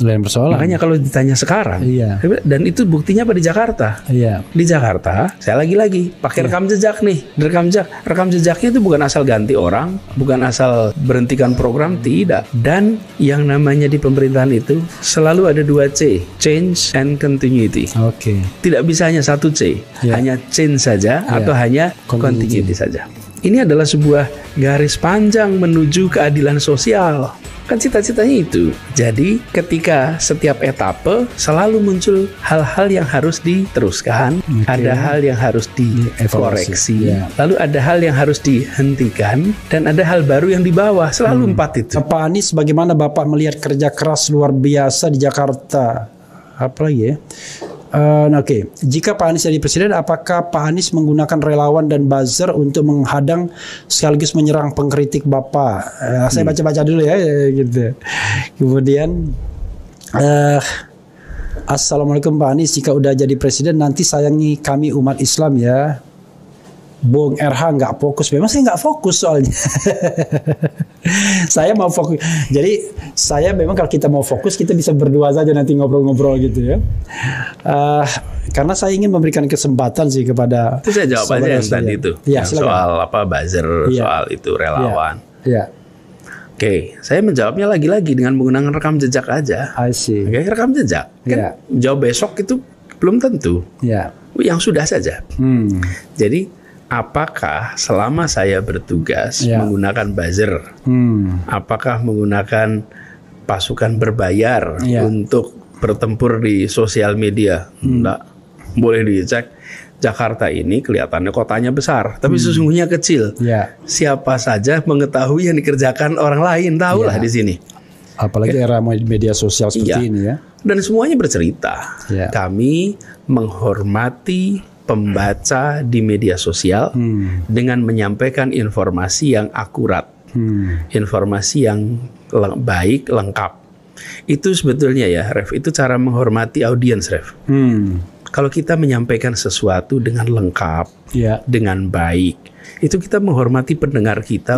Lain persoalan. Makanya kalau ditanya sekarang, Iya. dan itu buktinya apa di Jakarta? Iya. Di Jakarta, saya lagi-lagi pakai rekam jejak nih. Rekam jejaknya itu bukan asal ganti orang, bukan asal berhentikan program, tidak. Dan yang namanya di pemerintahan itu selalu ada 2 C, change and continuity. Oke. Tidak bisa hanya 1 C, Iya. hanya change saja Iya. atau hanya continuity saja. Ini adalah sebuah garis panjang menuju keadilan sosial. Kan cita-citanya itu. Jadi ketika setiap etape selalu muncul hal-hal yang harus diteruskan, ada hal yang harus dikoreksi, Ya. lalu ada hal yang harus dihentikan, dan ada hal baru yang di bawah. Selalu 4 itu. Pak Anies, bagaimana Bapak melihat kerja keras luar biasa di Jakarta? Apa lagi ya? Oke. Jika Pak Anies jadi presiden, apakah Pak Anies menggunakan relawan dan buzzer untuk menghadang sekaligus menyerang pengkritik Bapak? Saya baca-baca dulu ya, gitu. Kemudian, Assalamualaikum Pak Anies, jika udah jadi presiden nanti sayangi kami umat Islam ya. Bung RH nggak fokus, memang saya nggak fokus soalnya. Saya mau fokus. Jadi saya memang kalau kita mau fokus kita bisa berdua saja nanti ngobrol-ngobrol gitu ya. Karena saya ingin memberikan kesempatan sih kepada. Itu saya jawab aja yang tadi itu, ya, yang soal apa buzzer, soal itu relawan. Ya. Oke, saya menjawabnya lagi-lagi dengan menggunakan rekam jejak aja. I see. Oke, rekam jejak. Kan jawab besok itu belum tentu. Ya. Yang sudah saja. Jadi apakah selama saya bertugas menggunakan buzzer, apakah menggunakan pasukan berbayar untuk bertempur di sosial media? Enggak. Boleh dicek. Jakarta ini kelihatannya kotanya besar, tapi sesungguhnya kecil. Siapa saja mengetahui yang dikerjakan orang lain, tahulah di sini. Apalagi era media sosial seperti ini ya. Dan semuanya bercerita. Kami menghormati pembaca di media sosial dengan menyampaikan informasi yang akurat, informasi yang baik, lengkap. Itu sebetulnya ya, Ref, itu cara menghormati audiens, Ref. Kalau kita menyampaikan sesuatu dengan lengkap, dengan baik, itu kita menghormati pendengar kita,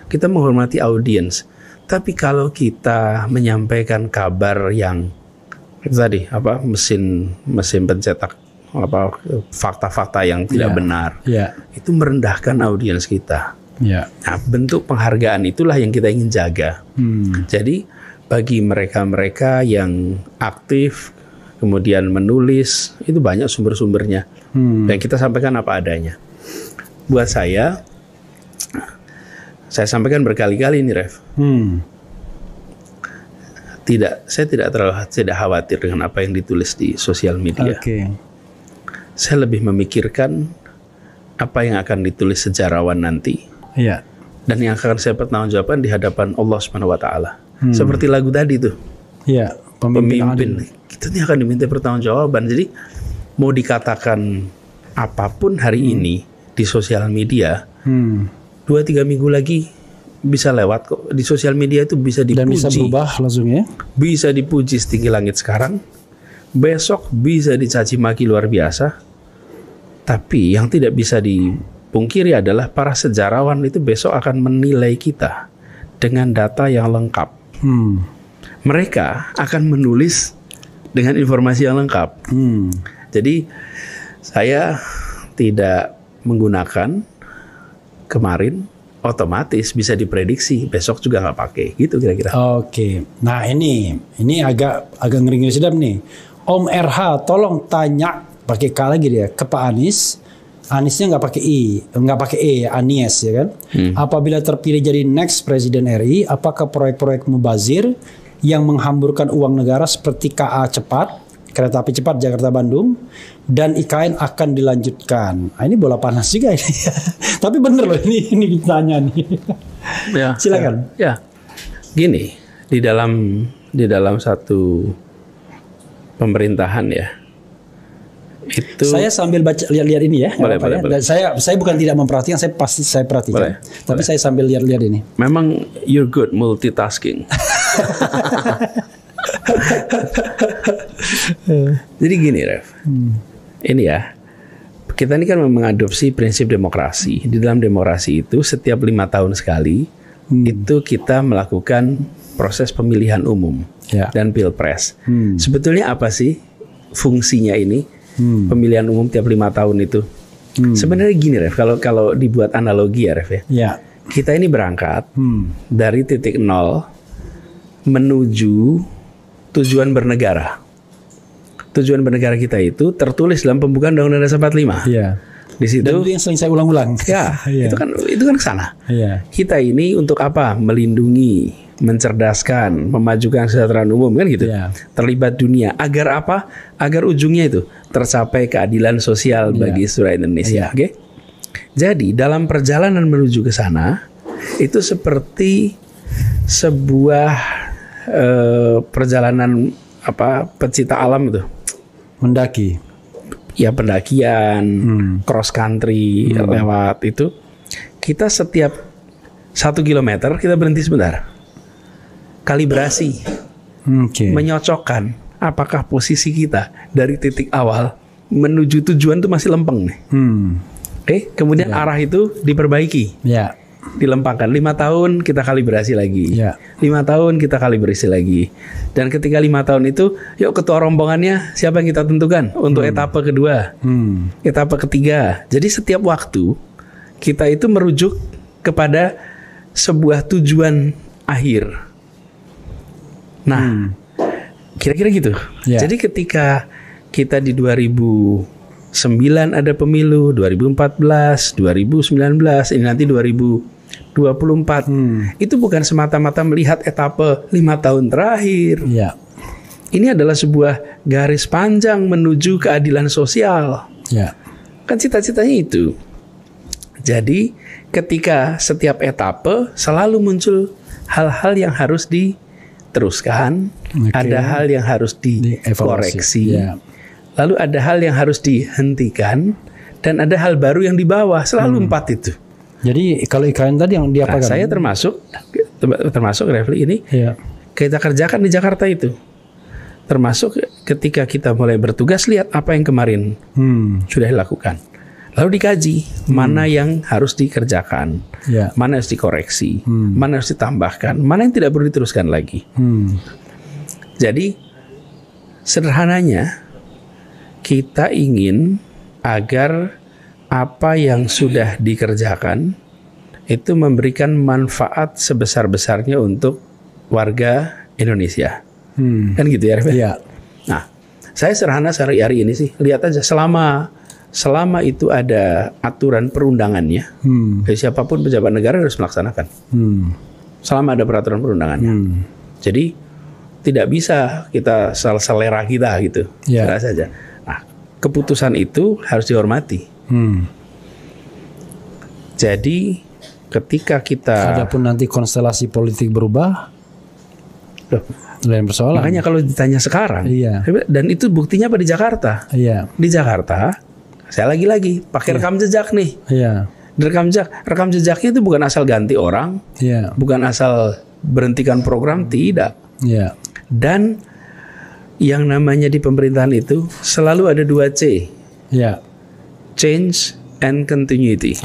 kita menghormati audiens. Tapi kalau kita menyampaikan kabar yang tadi apa mesin pencetak apa fakta-fakta yang tidak benar, itu merendahkan audiens kita. Nah, bentuk penghargaan itulah yang kita ingin jaga. Jadi bagi mereka-mereka yang aktif kemudian menulis, itu banyak sumber-sumbernya, dan kita sampaikan apa adanya. Buat saya sampaikan berkali-kali ini, Ref. Saya tidak khawatir dengan apa yang ditulis di sosial media. Saya lebih memikirkan apa yang akan ditulis sejarawan nanti, dan yang akan saya pertanggungjawabkan di hadapan Allah Subhanahu Wa Taala. Seperti lagu tadi tuh, pemimpin kita ini akan diminta pertanggungjawaban. Jadi mau dikatakan apapun hari ini di sosial media, 2-3 minggu lagi bisa lewat kok. Di sosial media itu bisa dipuji. Dan bisa berubah langsung ya. Bisa dipuji setinggi langit sekarang, besok bisa dicaci maki luar biasa. Tapi yang tidak bisa dipungkiri adalah para sejarawan itu besok akan menilai kita dengan data yang lengkap. Mereka akan menulis dengan informasi yang lengkap. Jadi saya tidak menggunakan kemarin, otomatis bisa diprediksi besok juga nggak pakai, gitu kira-kira. Oke. Nah ini agak ngeri-ngeri sedap nih. Om RH, tolong tanya pakai K lagi dia ke Pak Anies. Aniesnya nggak pakai E, Anies ya kan. Apabila terpilih jadi next presiden RI, apakah proyek-proyek mubazir yang menghamburkan uang negara seperti KA cepat, kereta api cepat Jakarta-Bandung, dan IKN akan dilanjutkan? Nah, ini bola panas juga ini. Tapi bener loh ini ditanya nih. Silakan. Ya. Gini, di dalam satu pemerintahan ya. Itu saya sambil baca lihat ini ya. Boleh. Dan saya bukan tidak memperhatikan, saya pasti saya perhatikan. Tapi saya sambil lihat ini. Memang you're good multitasking. Jadi gini, Ref. Ini ya. Kita ini kan mengadopsi prinsip demokrasi. Di dalam demokrasi itu setiap 5 tahun sekali itu kita melakukan proses pemilihan umum dan pilpres. Sebetulnya apa sih fungsinya ini pemilihan umum tiap 5 tahun itu? Sebenarnya gini Ref, kalau dibuat analogi ya Ref ya. Kita ini berangkat dari titik nol menuju tujuan bernegara. Tujuan bernegara kita itu tertulis dalam pembukaan Undang-Undang Dasar 45. Di situ. Dan itu yang sering saya ulang-ulang. Itu kan ke sana. Kita ini untuk apa? Melindungi, mencerdaskan, memajukan kesejahteraan umum kan gitu. Terlibat dunia. Agar apa? Agar ujungnya itu tercapai keadilan sosial bagi seluruh Indonesia. Oke? Jadi dalam perjalanan menuju ke sana itu seperti sebuah perjalanan pecinta alam itu. Mendaki. Ya pendakian, cross country lewat itu. Kita setiap 1 kilometer kita berhenti sebentar. Kalibrasi. Menyocokkan apakah posisi kita dari titik awal menuju tujuan itu masih lempeng nih. Kemudian arah itu diperbaiki. Dilempangkan 5 tahun kita kalibrasi lagi. 5 tahun kita kalibrasi lagi. Dan ketika 5 tahun itu, yuk ketua rombongannya siapa yang kita tentukan untuk etapa kedua, etapa ketiga. Jadi setiap waktu kita itu merujuk kepada sebuah tujuan akhir. Nah, kira-kira gitu. Jadi ketika kita di 2009 ada pemilu, 2014, 2019, ini nanti 2024. Itu bukan semata-mata melihat etapa 5 tahun terakhir. Ini adalah sebuah garis panjang menuju keadilan sosial. Kan cita-citanya itu. Jadi ketika setiap etapa selalu muncul hal-hal yang harus diteruskan, ada hal yang harus dikoreksi, lalu ada hal yang harus dihentikan, dan ada hal baru yang dibawa. Selalu 4 itu. Jadi kalau IKN tadi yang diapakan? Saya termasuk Refli ini kita kerjakan di Jakarta itu. Termasuk ketika kita mulai bertugas, lihat apa yang kemarin sudah dilakukan. Lalu dikaji mana yang harus dikerjakan, mana harus dikoreksi, mana harus ditambahkan, mana yang tidak perlu diteruskan lagi. Jadi sederhananya kita ingin agar apa yang sudah dikerjakan itu memberikan manfaat sebesar-besarnya untuk warga Indonesia. Kan gitu ya, Ref? Nah, saya sederhana hari ini sih, lihat aja selama itu ada aturan perundangannya, siapapun pejabat negara harus melaksanakan. Selama ada peraturan perundangannya. Jadi tidak bisa kita selera kita gitu. Saja. Nah, keputusan itu harus dihormati. Jadi ketika kita adapun nanti konstelasi politik berubah, lain persoalan. Makanya kalau ditanya sekarang, dan itu buktinya apa di Jakarta? Di Jakarta, saya lagi pakai rekam jejak nih. Rekam jejaknya itu bukan asal ganti orang, bukan asal berhentikan program, tidak. Dan yang namanya di pemerintahan itu selalu ada 2 C. Change and continuity.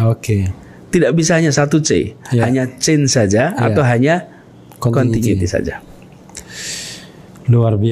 Tidak bisa hanya 1 C, hanya change saja atau hanya continuity saja. Luar biasa.